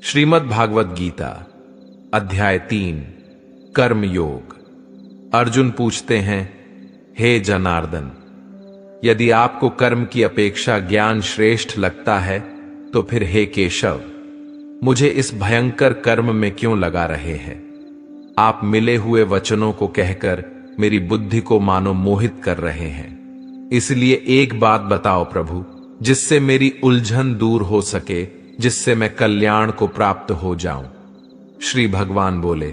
श्रीमद् भागवत गीता अध्याय 3 कर्म योग। अर्जुन पूछते हैं, हे जनार्दन, यदि आपको कर्म की अपेक्षा ज्ञान श्रेष्ठ लगता है तो फिर हे केशव, मुझे इस भयंकर कर्म में क्यों लगा रहे हैं? आप मिले हुए वचनों को कहकर मेरी बुद्धि को मानो मोहित कर रहे हैं। इसलिए एक बात बताओ प्रभु, जिससे मेरी उलझन दूर हो सके, जिससे मैं कल्याण को प्राप्त हो जाऊं। श्री भगवान बोले,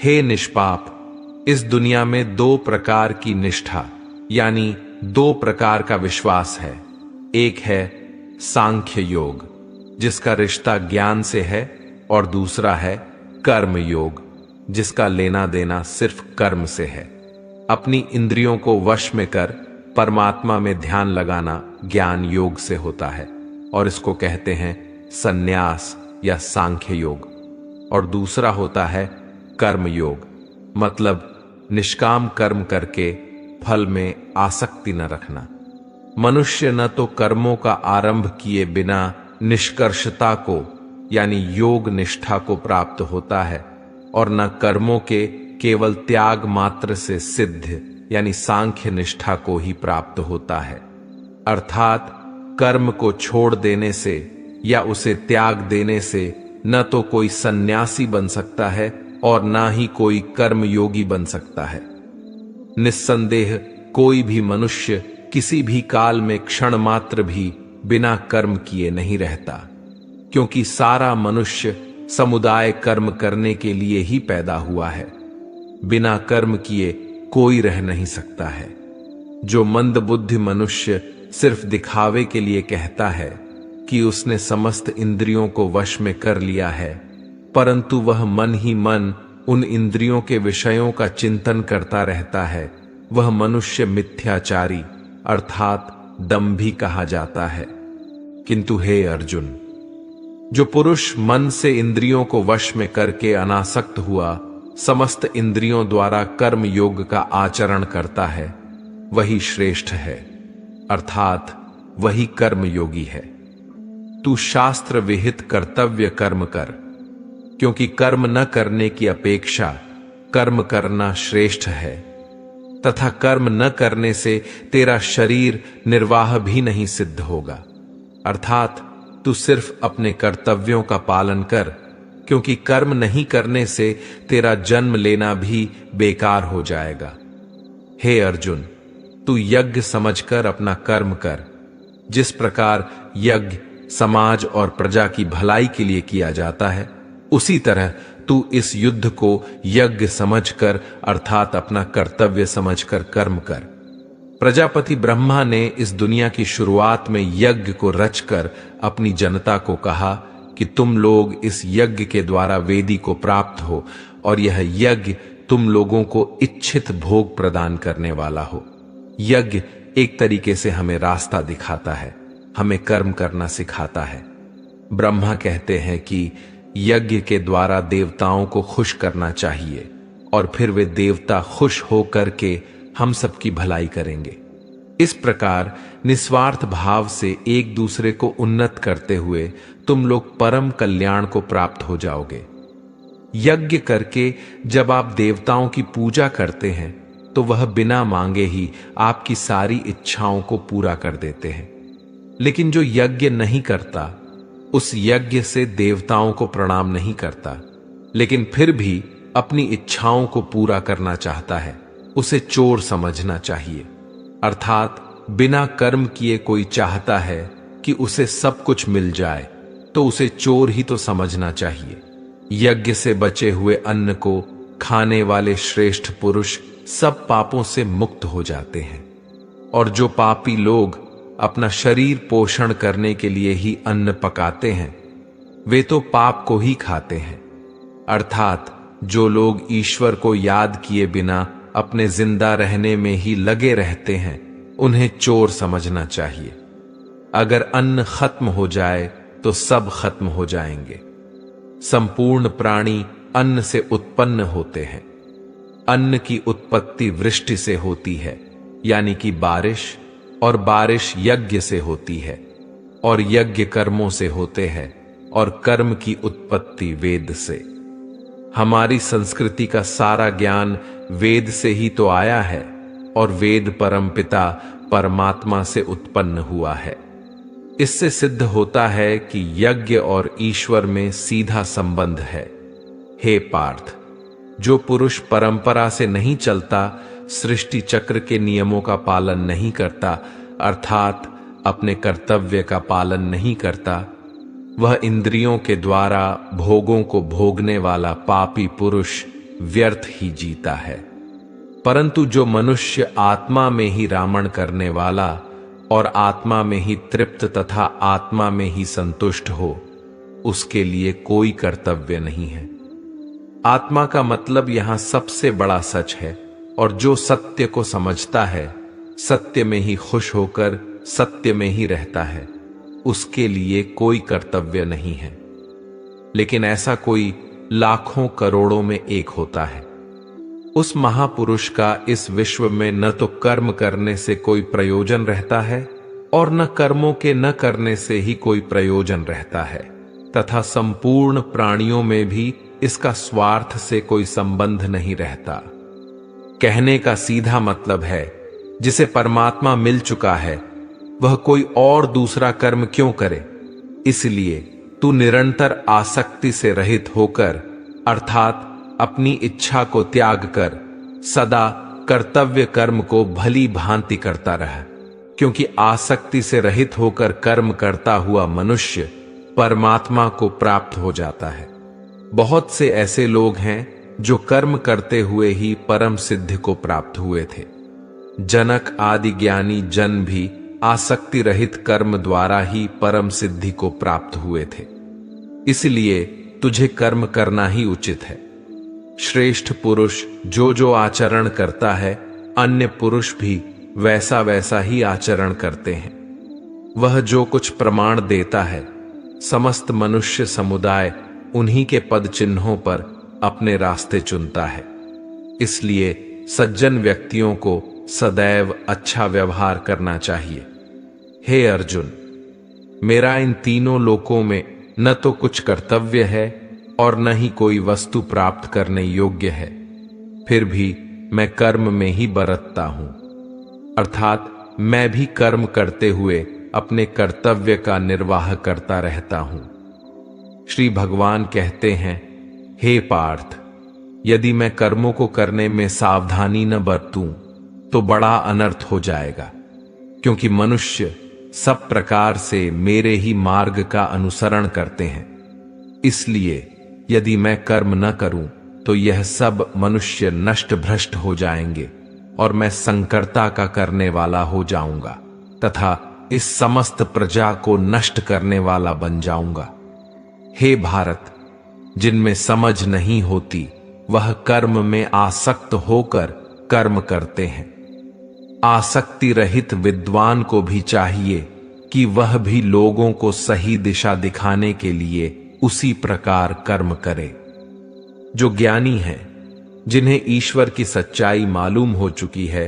हे निष्पाप, इस दुनिया में दो प्रकार की निष्ठा यानी दो प्रकार का विश्वास है। एक है सांख्य योग, जिसका रिश्ता ज्ञान से है, और दूसरा है कर्म योग, जिसका लेना देना सिर्फ कर्म से है। अपनी इंद्रियों को वश में कर परमात्मा में ध्यान लगाना ज्ञान योग से होता है, और इसको कहते हैं संन्यास या सांख्य योग। और दूसरा होता है कर्म योग, मतलब निष्काम कर्म करके फल में आसक्ति न रखना। मनुष्य न तो कर्मों का आरंभ किए बिना निष्कर्षता को यानी योग निष्ठा को प्राप्त होता है, और न कर्मों के केवल त्याग मात्र से सिद्ध यानी सांख्य निष्ठा को ही प्राप्त होता है। अर्थात कर्म को छोड़ देने से या उसे त्याग देने से न तो कोई सन्यासी बन सकता है और न ही कोई कर्मयोगी बन सकता है। निस्संदेह कोई भी मनुष्य किसी भी काल में क्षण मात्र भी बिना कर्म किए नहीं रहता, क्योंकि सारा मनुष्य समुदाय कर्म करने के लिए ही पैदा हुआ है। बिना कर्म किए कोई रह नहीं सकता है। जो मंदबुद्धि मनुष्य सिर्फ दिखावे के लिए कहता है कि उसने समस्त इंद्रियों को वश में कर लिया है, परंतु वह मन ही मन उन इंद्रियों के विषयों का चिंतन करता रहता है, वह मनुष्य मिथ्याचारी अर्थात दंभी कहा जाता है। किंतु हे अर्जुन, जो पुरुष मन से इंद्रियों को वश में करके अनासक्त हुआ समस्त इंद्रियों द्वारा कर्म योग का आचरण करता है, वही श्रेष्ठ है, अर्थात वही कर्म योगी है। तू शास्त्र विहित कर्तव्य कर्म कर, क्योंकि कर्म न करने की अपेक्षा कर्म करना श्रेष्ठ है, तथा कर्म न करने से तेरा शरीर निर्वाह भी नहीं सिद्ध होगा। अर्थात तू सिर्फ अपने कर्तव्यों का पालन कर, क्योंकि कर्म नहीं करने से तेरा जन्म लेना भी बेकार हो जाएगा। हे अर्जुन, तू यज्ञ समझकर अपना कर्म कर। जिस प्रकार यज्ञ समाज और प्रजा की भलाई के लिए किया जाता है, उसी तरह तू इस युद्ध को यज्ञ समझकर अर्थात अपना कर्तव्य समझकर कर्म कर। प्रजापति ब्रह्मा ने इस दुनिया की शुरुआत में यज्ञ को रचकर अपनी जनता को कहा कि तुम लोग इस यज्ञ के द्वारा वेदी को प्राप्त हो, और यह यज्ञ तुम लोगों को इच्छित भोग प्रदान करने वाला हो। यज्ञ एक तरीके से हमें रास्ता दिखाता है, हमें कर्म करना सिखाता है। ब्रह्मा कहते हैं कि यज्ञ के द्वारा देवताओं को खुश करना चाहिए, और फिर वे देवता खुश होकर के हम सबकी भलाई करेंगे। इस प्रकार निस्वार्थ भाव से एक दूसरे को उन्नत करते हुए तुम लोग परम कल्याण को प्राप्त हो जाओगे। यज्ञ करके जब आप देवताओं की पूजा करते हैं तो वह बिना मांगे ही आपकी सारी इच्छाओं को पूरा कर देते हैं। लेकिन जो यज्ञ नहीं करता, उस यज्ञ से देवताओं को प्रणाम नहीं करता, लेकिन फिर भी अपनी इच्छाओं को पूरा करना चाहता है, उसे चोर समझना चाहिए। अर्थात बिना कर्म किए कोई चाहता है कि उसे सब कुछ मिल जाए, तो उसे चोर ही तो समझना चाहिए। यज्ञ से बचे हुए अन्न को खाने वाले श्रेष्ठ पुरुष सब पापों से मुक्त हो जाते हैं, और जो पापी लोग अपना शरीर पोषण करने के लिए ही अन्न पकाते हैं, वे तो पाप को ही खाते हैं। अर्थात जो लोग ईश्वर को याद किए बिना अपने जिंदा रहने में ही लगे रहते हैं, उन्हें चोर समझना चाहिए। अगर अन्न खत्म हो जाए तो सब खत्म हो जाएंगे। संपूर्ण प्राणी अन्न से उत्पन्न होते हैं। अन्न की उत्पत्ति वृष्टि से होती है, यानी कि बारिश, और बारिश यज्ञ से होती है, और यज्ञ कर्मों से होते हैं, और कर्म की उत्पत्ति वेद से। हमारी संस्कृति का सारा ज्ञान वेद से ही तो आया है और वेद परमपिता परमात्मा से उत्पन्न हुआ है। इससे सिद्ध होता है कि यज्ञ और ईश्वर में सीधा संबंध है। हे पार्थ, जो पुरुष परंपरा से नहीं चलता, सृष्टि चक्र के नियमों का पालन नहीं करता, अर्थात अपने कर्तव्य का पालन नहीं करता, वह इंद्रियों के द्वारा भोगों को भोगने वाला पापी पुरुष व्यर्थ ही जीता है। परंतु जो मनुष्य आत्मा में ही रामण करने वाला और आत्मा में ही तृप्त तथा आत्मा में ही संतुष्ट हो, उसके लिए कोई कर्तव्य नहीं है। आत्मा का मतलब यहां सबसे बड़ा सच है, और जो सत्य को समझता है, सत्य में ही खुश होकर सत्य में ही रहता है, उसके लिए कोई कर्तव्य नहीं है। लेकिन ऐसा कोई लाखों करोड़ों में एक होता है। उस महापुरुष का इस विश्व में न तो कर्म करने से कोई प्रयोजन रहता है और न कर्मों के न करने से ही कोई प्रयोजन रहता है, तथा संपूर्ण प्राणियों में भी इसका स्वार्थ से कोई संबंध नहीं रहता। कहने का सीधा मतलब है, जिसे परमात्मा मिल चुका है वह कोई और दूसरा कर्म क्यों करे। इसलिए तू निरंतर आसक्ति से रहित होकर, अर्थात अपनी इच्छा को त्याग कर सदा कर्तव्य कर्म को भली भांति करता रहा, क्योंकि आसक्ति से रहित होकर कर्म करता हुआ मनुष्य परमात्मा को प्राप्त हो जाता है। बहुत से ऐसे लोग हैं जो कर्म करते हुए ही परम सिद्धि को प्राप्त हुए थे। जनक आदि ज्ञानी जन भी आसक्ति रहित कर्म द्वारा ही परम सिद्धि को प्राप्त हुए थे। इसलिए तुझे कर्म करना ही उचित है। श्रेष्ठ पुरुष जो जो आचरण करता है, अन्य पुरुष भी वैसा वैसा ही आचरण करते हैं। वह जो कुछ प्रमाण देता है, समस्त मनुष्य समुदाय उन्हीं के पद चिन्हों पर अपने रास्ते चुनता है। इसलिए सज्जन व्यक्तियों को सदैव अच्छा व्यवहार करना चाहिए। हे अर्जुन, मेरा इन तीनों लोकों में न तो कुछ कर्तव्य है और न ही कोई वस्तु प्राप्त करने योग्य है, फिर भी मैं कर्म में ही बरतता हूं, अर्थात मैं भी कर्म करते हुए अपने कर्तव्य का निर्वाह करता रहता हूं। श्री भगवान कहते हैं, हे पार्थ, यदि मैं कर्मों को करने में सावधानी न बरतूं तो बड़ा अनर्थ हो जाएगा, क्योंकि मनुष्य सब प्रकार से मेरे ही मार्ग का अनुसरण करते हैं। इसलिए यदि मैं कर्म न करूं तो यह सब मनुष्य नष्ट भ्रष्ट हो जाएंगे और मैं संकर्ता का करने वाला हो जाऊंगा तथा इस समस्त प्रजा को नष्ट करने वाला बन जाऊंगा। हे भारत, जिनमें समझ नहीं होती वह कर्म में आसक्त होकर कर्म करते हैं। आसक्ति रहित विद्वान को भी चाहिए कि वह भी लोगों को सही दिशा दिखाने के लिए उसी प्रकार कर्म करे। जो ज्ञानी हैं, जिन्हें ईश्वर की सच्चाई मालूम हो चुकी है,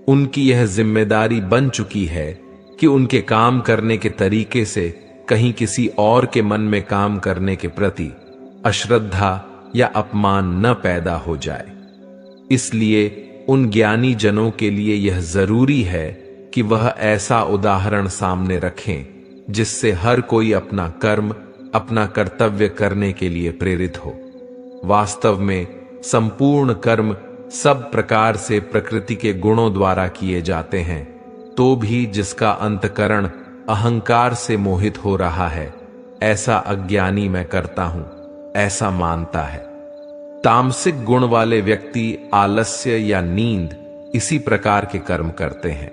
उनकी यह जिम्मेदारी बन चुकी है कि उनके काम करने के तरीके से कहीं किसी और के मन में काम करने के प्रति अश्रद्धा या अपमान न पैदा हो जाए। इसलिए उन ज्ञानी जनों के लिए यह जरूरी है कि वह ऐसा उदाहरण सामने रखें जिससे हर कोई अपना कर्म, अपना कर्तव्य करने के लिए प्रेरित हो। वास्तव में संपूर्ण कर्म सब प्रकार से प्रकृति के गुणों द्वारा किए जाते हैं, तो भी जिसका अंतकरण अहंकार से मोहित हो रहा है, ऐसा अज्ञानी मैं करता हूं, ऐसा मानता है। तामसिक गुण वाले व्यक्ति आलस्य या नींद इसी प्रकार के कर्म करते हैं।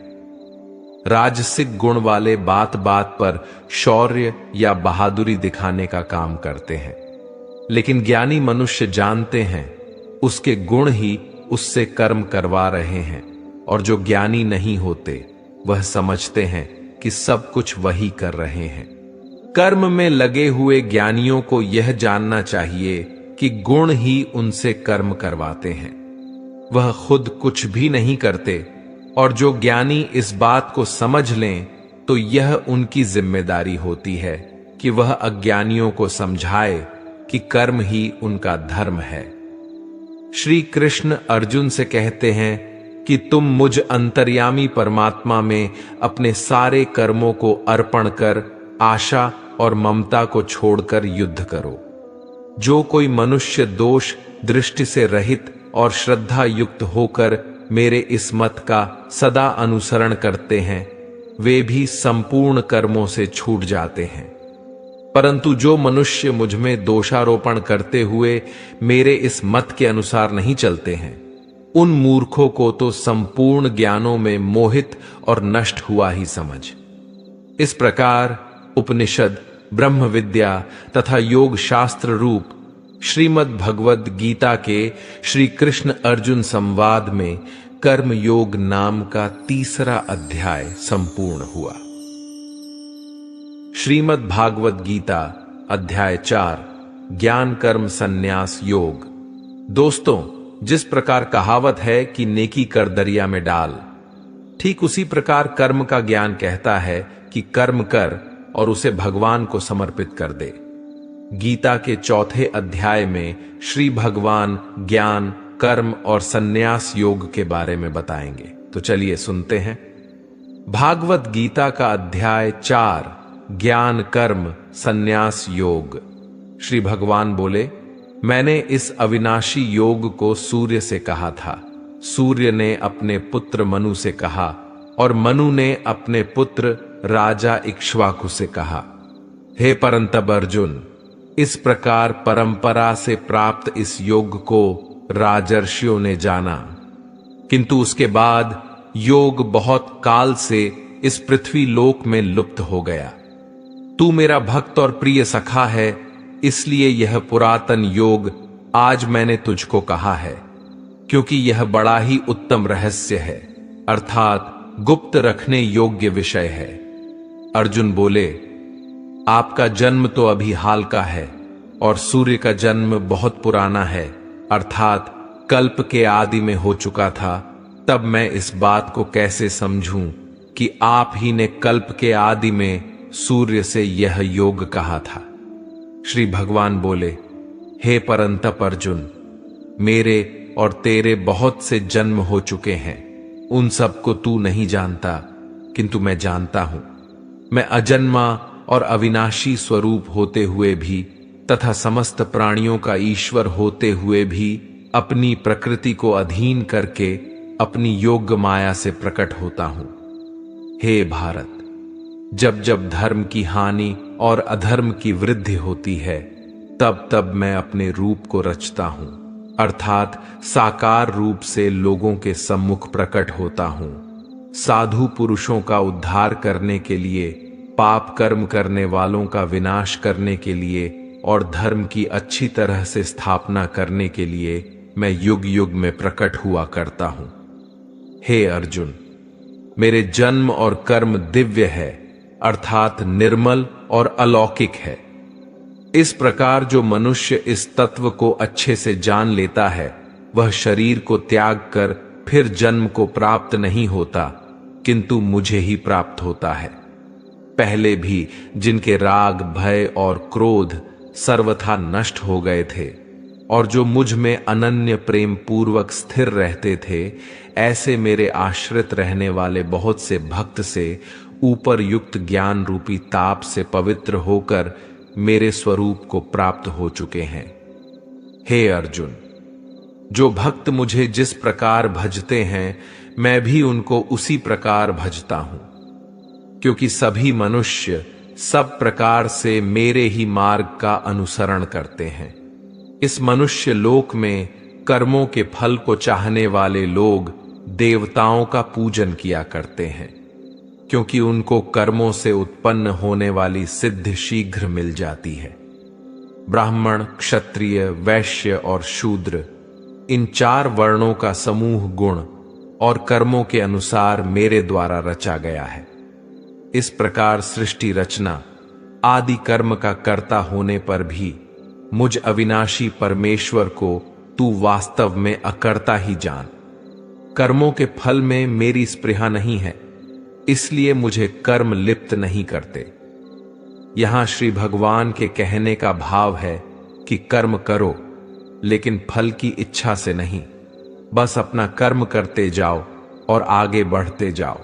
राजसिक गुण वाले बात बात पर शौर्य या बहादुरी दिखाने का काम करते हैं। लेकिन ज्ञानी मनुष्य जानते हैं उसके गुण ही उससे कर्म करवा रहे हैं, और जो ज्ञानी नहीं होते वह समझते हैं कि सब कुछ वही कर रहे हैं। कर्म में लगे हुए ज्ञानियों को यह जानना चाहिए कि गुण ही उनसे कर्म करवाते हैं, वह खुद कुछ भी नहीं करते। और जो ज्ञानी इस बात को समझ लें तो यह उनकी जिम्मेदारी होती है कि वह अज्ञानियों को समझाए कि कर्म ही उनका धर्म है। श्री कृष्ण अर्जुन से कहते हैं कि तुम मुझ अंतर्यामी परमात्मा में अपने सारे कर्मों को अर्पण कर आशा और ममता को छोड़कर युद्ध करो। जो कोई मनुष्य दोष दृष्टि से रहित और श्रद्धा युक्त होकर मेरे इस मत का सदा अनुसरण करते हैं, वे भी संपूर्ण कर्मों से छूट जाते हैं। परंतु जो मनुष्य मुझ में दोषारोपण करते हुए मेरे इस मत के अनुसार नहीं चलते हैं, उन मूर्खों को तो संपूर्ण ज्ञानों में मोहित और नष्ट हुआ ही समझ। इस प्रकार उपनिषद, ब्रह्म विद्या तथा योग शास्त्र रूप श्रीमद् भगवद गीता के श्री कृष्ण अर्जुन संवाद में कर्म योग नाम का 3रा अध्याय संपूर्ण हुआ। श्रीमद् भागवत गीता अध्याय 4 ज्ञान कर्म संन्यास योग। दोस्तों, जिस प्रकार कहावत है कि नेकी कर दरिया में डाल, ठीक उसी प्रकार कर्म का ज्ञान कहता है कि कर्म कर और उसे भगवान को समर्पित कर दे। गीता के 4थे अध्याय में श्री भगवान ज्ञान, कर्म और संन्यास योग के बारे में बताएंगे। तो चलिए सुनते हैं। भागवत गीता का अध्याय 4 ज्ञान कर्म संन्यास योग। श्री भगवान बोले, मैंने इस अविनाशी योग को सूर्य से कहा था। सूर्य ने अपने पुत्र मनु से कहा और मनु ने अपने पुत्र राजा इक्ष्वाकु से कहा। हे परंतप अर्जुन, इस प्रकार परंपरा से प्राप्त इस योग को राजर्षियों ने जाना, किंतु उसके बाद योग बहुत काल से इस पृथ्वी लोक में लुप्त हो गया। तू मेरा भक्त और प्रिय सखा है, इसलिए यह पुरातन योग आज मैंने तुझको कहा है, क्योंकि यह बड़ा ही उत्तम रहस्य है, अर्थात गुप्त रखने योग्य विषय है। अर्जुन बोले, आपका जन्म तो अभी हाल का है और सूर्य का जन्म बहुत पुराना है, अर्थात कल्प के आदि में हो चुका था। तब मैं इस बात को कैसे समझूं कि आप ही ने कल्प के आदि में सूर्य से यह योग कहा था। श्री भगवान बोले, हे परंतप अर्जुन, मेरे और तेरे बहुत से जन्म हो चुके हैं, उन सब को तू नहीं जानता, किंतु मैं जानता हूं। मैं अजन्मा और अविनाशी स्वरूप होते हुए भी तथा समस्त प्राणियों का ईश्वर होते हुए भी अपनी प्रकृति को अधीन करके अपनी योग्य माया से प्रकट होता हूं। हे भारत, जब जब धर्म की हानि और अधर्म की वृद्धि होती है, तब तब मैं अपने रूप को रचता हूं, अर्थात साकार रूप से लोगों के सम्मुख प्रकट होता हूं। साधु पुरुषों का उद्धार करने के लिए, पाप कर्म करने वालों का विनाश करने के लिए और धर्म की अच्छी तरह से स्थापना करने के लिए मैं युग युग में प्रकट हुआ करता हूं। हे अर्जुन, मेरे जन्म और कर्म दिव्य है, अर्थात निर्मल और अलौकिक है। इस प्रकार जो मनुष्य इस तत्व को अच्छे से जान लेता है, वह शरीर को त्याग कर फिर जन्म को प्राप्त नहीं होता, किंतु मुझे ही प्राप्त होता है। पहले भी जिनके राग, भय और क्रोध सर्वथा नष्ट हो गए थे और जो मुझ में अनन्य प्रेम पूर्वक स्थिर रहते थे, ऐसे मेरे आश्रित रहने वाले बहुत से भक्त से ऊपर युक्त ज्ञान रूपी ताप से पवित्र होकर मेरे स्वरूप को प्राप्त हो चुके हैं। हे अर्जुन, जो भक्त मुझे जिस प्रकार भजते हैं, मैं भी उनको उसी प्रकार भजता हूं, क्योंकि सभी मनुष्य सब प्रकार से मेरे ही मार्ग का अनुसरण करते हैं। इस मनुष्य लोक में कर्मों के फल को चाहने वाले लोग देवताओं का पूजन किया करते हैं, क्योंकि उनको कर्मों से उत्पन्न होने वाली सिद्धि शीघ्र मिल जाती है। ब्राह्मण, क्षत्रिय, वैश्य और शूद्र, इन 4 वर्णों का समूह गुण और कर्मों के अनुसार मेरे द्वारा रचा गया है। इस प्रकार सृष्टि रचना आदि कर्म का कर्ता होने पर भी मुझ अविनाशी परमेश्वर को तू वास्तव में अकर्ता ही जान। कर्मों के फल में मेरी स्पृहा नहीं है, इसलिए मुझे कर्म लिप्त नहीं करते। यहां श्री भगवान के कहने का भाव है कि कर्म करो, लेकिन फल की इच्छा से नहीं। बस अपना कर्म करते जाओ और आगे बढ़ते जाओ।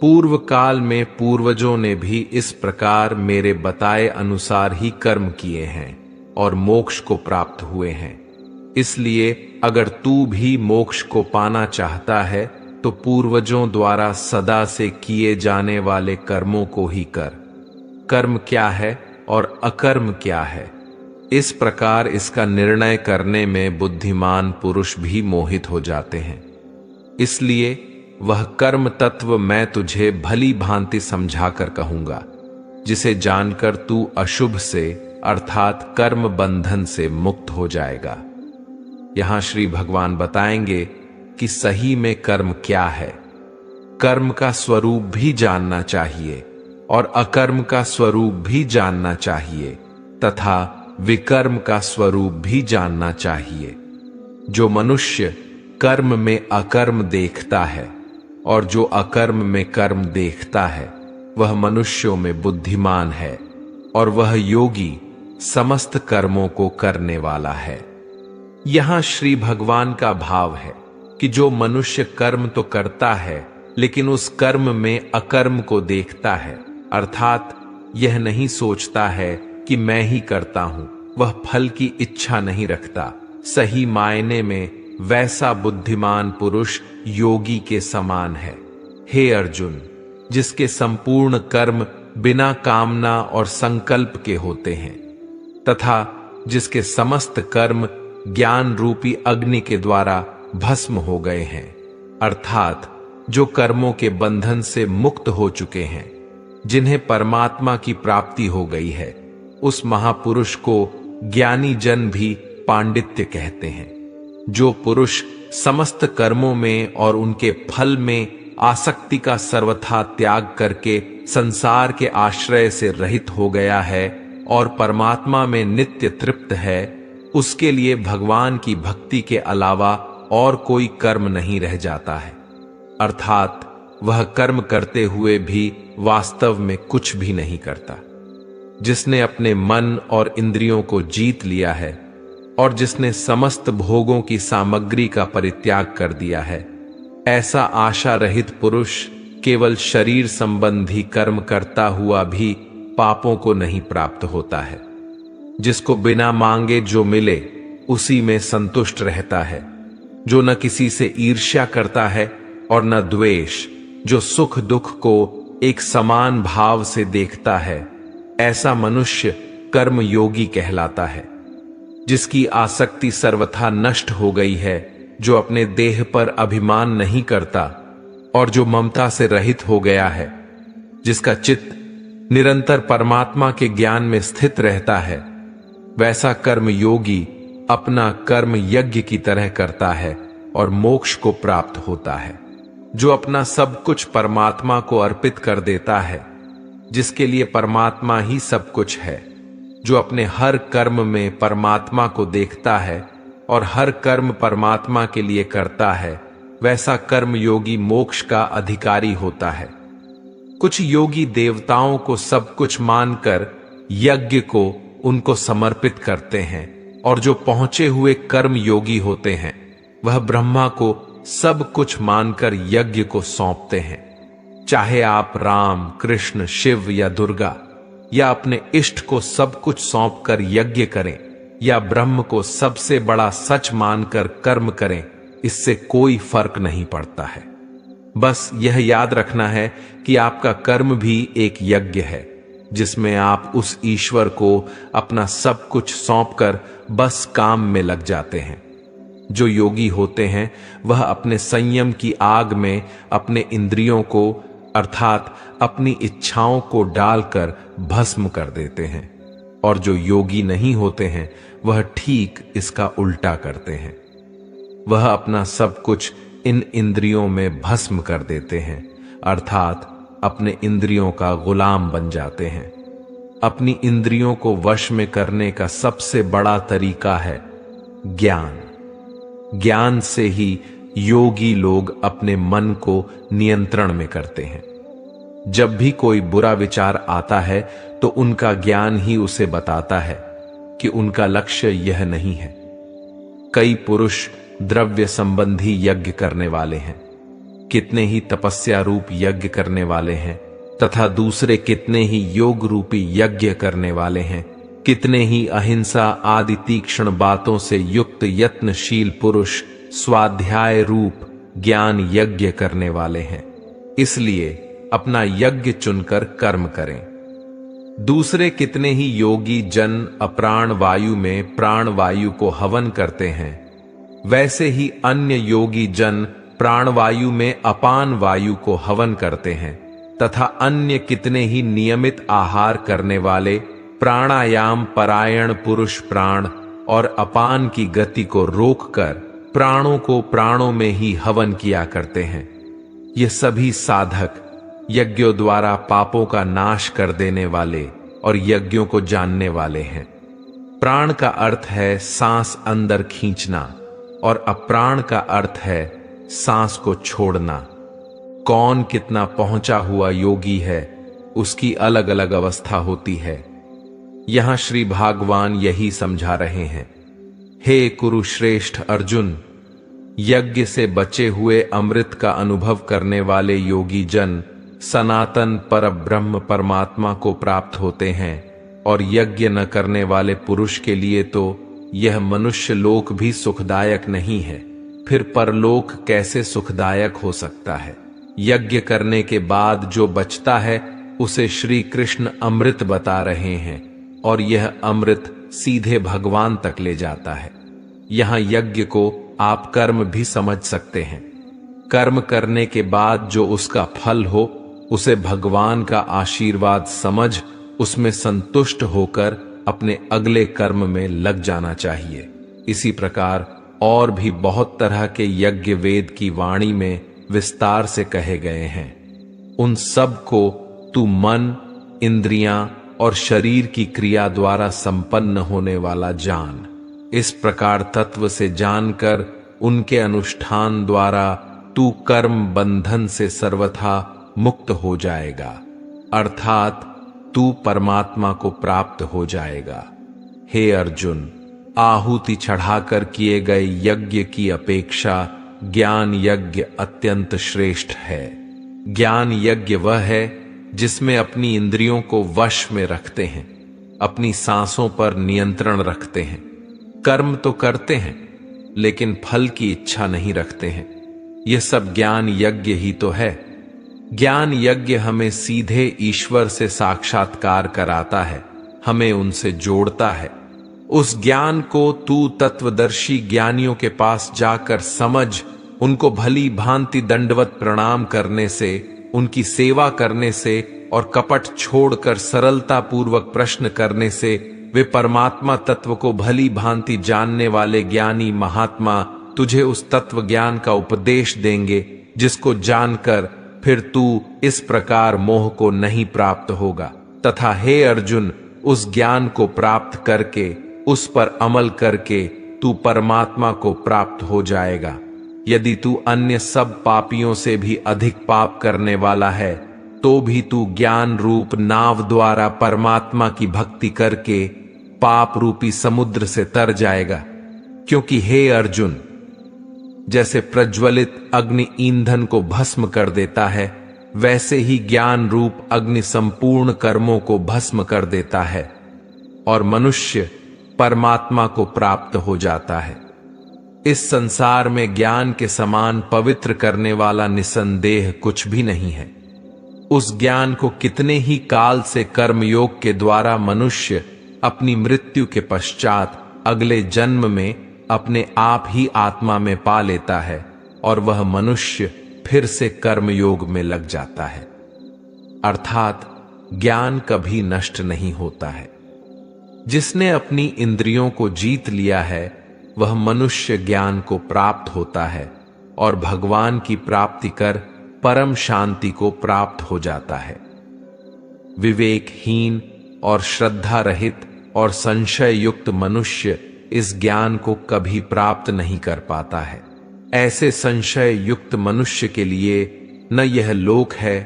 पूर्व काल में पूर्वजों ने भी इस प्रकार मेरे बताए अनुसार ही कर्म किए हैं और मोक्ष को प्राप्त हुए हैं। इसलिए अगर तू भी मोक्ष को पाना चाहता है तो पूर्वजों द्वारा सदा से किए जाने वाले कर्मों को ही कर। कर्म क्या है और अकर्म क्या है, इस प्रकार इसका निर्णय करने में बुद्धिमान पुरुष भी मोहित हो जाते हैं। इसलिए वह कर्म तत्व मैं तुझे भली भांति समझाकर कहूंगा, जिसे जानकर तू अशुभ से अर्थात कर्म बंधन से मुक्त हो जाएगा। यहां श्री भगवान बताएंगे कि सही में कर्म क्या है। कर्म का स्वरूप भी जानना चाहिए और अकर्म का स्वरूप भी जानना चाहिए तथा विकर्म का स्वरूप भी जानना चाहिए। जो मनुष्य कर्म में अकर्म देखता है और जो अकर्म में कर्म देखता है, वह मनुष्यों में बुद्धिमान है और वह योगी समस्त कर्मों को करने वाला है। यहां श्री भगवान का भाव है कि जो मनुष्य कर्म तो करता है लेकिन उस कर्म में अकर्म को देखता है, अर्थात यह नहीं सोचता है कि मैं ही करता हूं, वह फल की इच्छा नहीं रखता, सही मायने में वैसा बुद्धिमान पुरुष योगी के समान है। हे अर्जुन, जिसके संपूर्ण कर्म बिना कामना और संकल्प के होते हैं तथा जिसके समस्त कर्म ज्ञान रूपी अग्नि के द्वारा भस्म हो गए हैं, अर्थात जो कर्मों के बंधन से मुक्त हो चुके हैं, जिन्हें परमात्मा की प्राप्ति हो गई है, उस महापुरुष को ज्ञानी जन भी पांडित्य कहते हैं। जो पुरुष समस्त कर्मों में और उनके फल में आसक्ति का सर्वथा त्याग करके संसार के आश्रय से रहित हो गया है और परमात्मा में नित्य तृप्त है, उसके लिए भगवान की भक्ति के अलावा और कोई कर्म नहीं रह जाता है। अर्थात वह कर्म करते हुए भी वास्तव में कुछ भी नहीं करता। जिसने अपने मन और इंद्रियों को जीत लिया है और जिसने समस्त भोगों की सामग्री का परित्याग कर दिया है, ऐसा आशा रहित पुरुष केवल शरीर संबंधी कर्म करता हुआ भी पापों को नहीं प्राप्त होता है। जिसको बिना मांगे जो मिले उसी में संतुष्ट रहता है, जो न किसी से ईर्ष्या करता है और न द्वेष, जो सुख दुख को एक समान भाव से देखता है, ऐसा मनुष्य कर्म योगी कहलाता है। जिसकी आसक्ति सर्वथा नष्ट हो गई है, जो अपने देह पर अभिमान नहीं करता और जो ममता से रहित हो गया है, जिसका चित्त निरंतर परमात्मा के ज्ञान में स्थित रहता है, वैसा कर्म योगी अपना कर्म यज्ञ की तरह करता है और मोक्ष को प्राप्त होता है। जो अपना सब कुछ परमात्मा को अर्पित कर देता है, जिसके लिए परमात्मा ही सब कुछ है, जो अपने हर कर्म में परमात्मा को देखता है और हर कर्म परमात्मा के लिए करता है, वैसा कर्म योगी मोक्ष का अधिकारी होता है। कुछ योगी देवताओं को सब कुछ मानकर यज्ञ को उनको समर्पित करते हैं और जो पहुंचे हुए कर्म योगी होते हैं, वह ब्रह्मा को सब कुछ मानकर यज्ञ को सौंपते हैं। चाहे आप राम, कृष्ण, शिव या दुर्गा या अपने इष्ट को सब कुछ सौंपकर यज्ञ करें या ब्रह्म को सबसे बड़ा सच मानकर कर्म करें, इससे कोई फर्क नहीं पड़ता है। बस यह याद रखना है कि आपका कर्म भी एक यज्ञ है, जिसमें आप उस ईश्वर को अपना सब कुछ सौंपकर बस काम में लग जाते हैं। जो योगी होते हैं वह अपने संयम की आग में अपने इंद्रियों को अर्थात अपनी इच्छाओं को डालकर भस्म कर देते हैं, और जो योगी नहीं होते हैं वह ठीक इसका उल्टा करते हैं। वह अपना सब कुछ इन इंद्रियों में भस्म कर देते हैं, अर्थात अपने इंद्रियों का गुलाम बन जाते हैं। अपनी इंद्रियों को वश में करने का सबसे बड़ा तरीका है ज्ञान। ज्ञान से ही योगी लोग अपने मन को नियंत्रण में करते हैं। जब भी कोई बुरा विचार आता है तो उनका ज्ञान ही उसे बताता है कि उनका लक्ष्य यह नहीं है। कई पुरुष द्रव्य संबंधी यज्ञ करने वाले हैं, कितने ही तपस्या रूप यज्ञ करने वाले हैं, तथा दूसरे कितने ही योग रूपी यज्ञ करने वाले हैं। कितने ही अहिंसा आदि तीक्ष्ण बातों से युक्त यत्नशील पुरुष स्वाध्याय रूप ज्ञान यज्ञ करने वाले हैं। इसलिए अपना यज्ञ चुनकर कर्म करें। दूसरे कितने ही योगी जन अप्राण वायु में प्राण वायु को हवन करते हैं, वैसे ही अन्य योगी जन प्राणवायु में अपान वायु को हवन करते हैं, तथा अन्य कितने ही नियमित आहार करने वाले प्राणायाम परायण पुरुष प्राण और अपान की गति को रोककर प्राणों को प्राणों में ही हवन किया करते हैं। ये सभी साधक यज्ञों द्वारा पापों का नाश कर देने वाले और यज्ञों को जानने वाले हैं। प्राण का अर्थ है सांस अंदर खींचना और अप्राण का अर्थ है सांस को छोड़ना। कौन कितना पहुंचा हुआ योगी है उसकी अलग अलग अवस्था होती है। यहां श्री भगवान यही समझा रहे हैं। हे कुरुश्रेष्ठ अर्जुन, यज्ञ से बचे हुए अमृत का अनुभव करने वाले योगी जन सनातन परब्रह्म परमात्मा को प्राप्त होते हैं, और यज्ञ न करने वाले पुरुष के लिए तो यह मनुष्य लोक भी सुखदायक नहीं है, फिर परलोक कैसे सुखदायक हो सकता है। यज्ञ करने के बाद जो बचता है उसे श्री कृष्ण अमृत बता रहे हैं, और यह अमृत सीधे भगवान तक ले जाता है। यहां यज्ञ को आप कर्म भी समझ सकते हैं। कर्म करने के बाद जो उसका फल हो उसे भगवान का आशीर्वाद समझ उसमें संतुष्ट होकर अपने अगले कर्म में लग जाना चाहिए। इसी प्रकार और भी बहुत तरह के यज्ञ वेद की वाणी में विस्तार से कहे गए हैं। उन सब को तू मन, इंद्रियां और शरीर की क्रिया द्वारा संपन्न होने वाला जान। इस प्रकार तत्व से जानकर उनके अनुष्ठान द्वारा तू कर्म बंधन से सर्वथा मुक्त हो जाएगा, अर्थात तू परमात्मा को प्राप्त हो जाएगा। हे अर्जुन, आहुति चढ़ाकर किए गए यज्ञ की अपेक्षा ज्ञान यज्ञ अत्यंत श्रेष्ठ है। ज्ञान यज्ञ वह है जिसमें अपनी इंद्रियों को वश में रखते हैं, अपनी सांसों पर नियंत्रण रखते हैं। कर्म तो करते हैं लेकिन फल की इच्छा नहीं रखते हैं। यह सब ज्ञान यज्ञ ही तो है। ज्ञान यज्ञ हमें सीधे ईश्वर से साक्षात्कार कराता है, हमें उनसे जोड़ता है। उस ज्ञान को तू तत्वदर्शी ज्ञानियों के पास जाकर समझ, उनको भली भांति दंडवत प्रणाम करने से, उनकी सेवा करने से और कपट छोड़कर सरलता पूर्वक प्रश्न करने से वे परमात्मा तत्व को भली भांति जानने वाले ज्ञानी महात्मा तुझे उस तत्व ज्ञान का उपदेश देंगे, जिसको जानकर फिर तू इस प्रकार मोह को नहीं प्राप्त होगा। तथा हे अर्जुन, उस ज्ञान को प्राप्त करके उस पर अमल करके तू परमात्मा को प्राप्त हो जाएगा। यदि तू अन्य सब पापियों से भी अधिक पाप करने वाला है तो भी तू ज्ञान रूप नाव द्वारा परमात्मा की भक्ति करके पाप रूपी समुद्र से तर जाएगा। क्योंकि हे अर्जुन, जैसे प्रज्वलित अग्नि ईंधन को भस्म कर देता है, वैसे ही ज्ञान रूप अग्नि संपूर्ण कर्मों को भस्म कर देता है और मनुष्य परमात्मा को प्राप्त हो जाता है। इस संसार में ज्ञान के समान पवित्र करने वाला निसंदेह कुछ भी नहीं है। उस ज्ञान को कितने ही काल से कर्मयोग के द्वारा मनुष्य अपनी मृत्यु के पश्चात अगले जन्म में अपने आप ही आत्मा में पा लेता है और वह मनुष्य फिर से कर्मयोग में लग जाता है। अर्थात ज्ञान कभी नष्ट नहीं होता है। जिसने अपनी इंद्रियों को जीत लिया है वह मनुष्य ज्ञान को प्राप्त होता है और भगवान की प्राप्ति कर परम शांति को प्राप्त हो जाता है। विवेकहीन और श्रद्धा रहित और संशय युक्त मनुष्य इस ज्ञान को कभी प्राप्त नहीं कर पाता है। ऐसे संशय युक्त मनुष्य के लिए न यह लोक है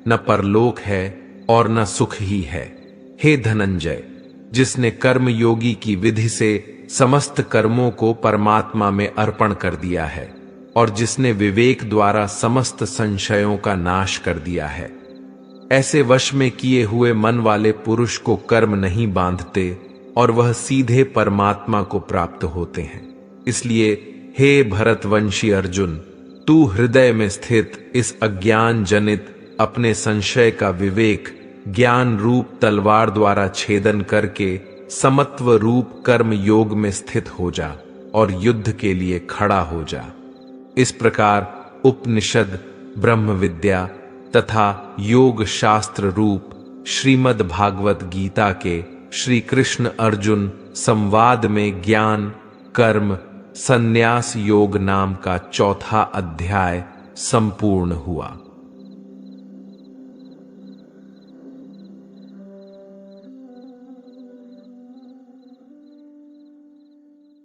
न परलोक है और न सुख ही है। हे धनंजय, जिसने कर्म योगी की विधि से समस्त कर्मों को परमात्मा में अर्पण कर दिया है और जिसने विवेक द्वारा समस्त संशयों का नाश कर दिया है, ऐसे वश में किए हुए मन वाले पुरुष को कर्म नहीं बांधते और वह सीधे परमात्मा को प्राप्त होते हैं। इसलिए हे भरतवंशी अर्जुन, तू हृदय में स्थित इस अज्ञान जनित अपने संशय का विवेक ज्ञान रूप तलवार द्वारा छेदन करके समत्व रूप कर्म योग में स्थित हो जा और युद्ध के लिए खड़ा हो जा। इस प्रकार उपनिषद, ब्रह्म विद्या तथा योग शास्त्र रूप श्रीमद् भागवत गीता के श्री कृष्ण अर्जुन संवाद में ज्ञान कर्म संन्यास योग नाम का चौथा अध्याय संपूर्ण हुआ।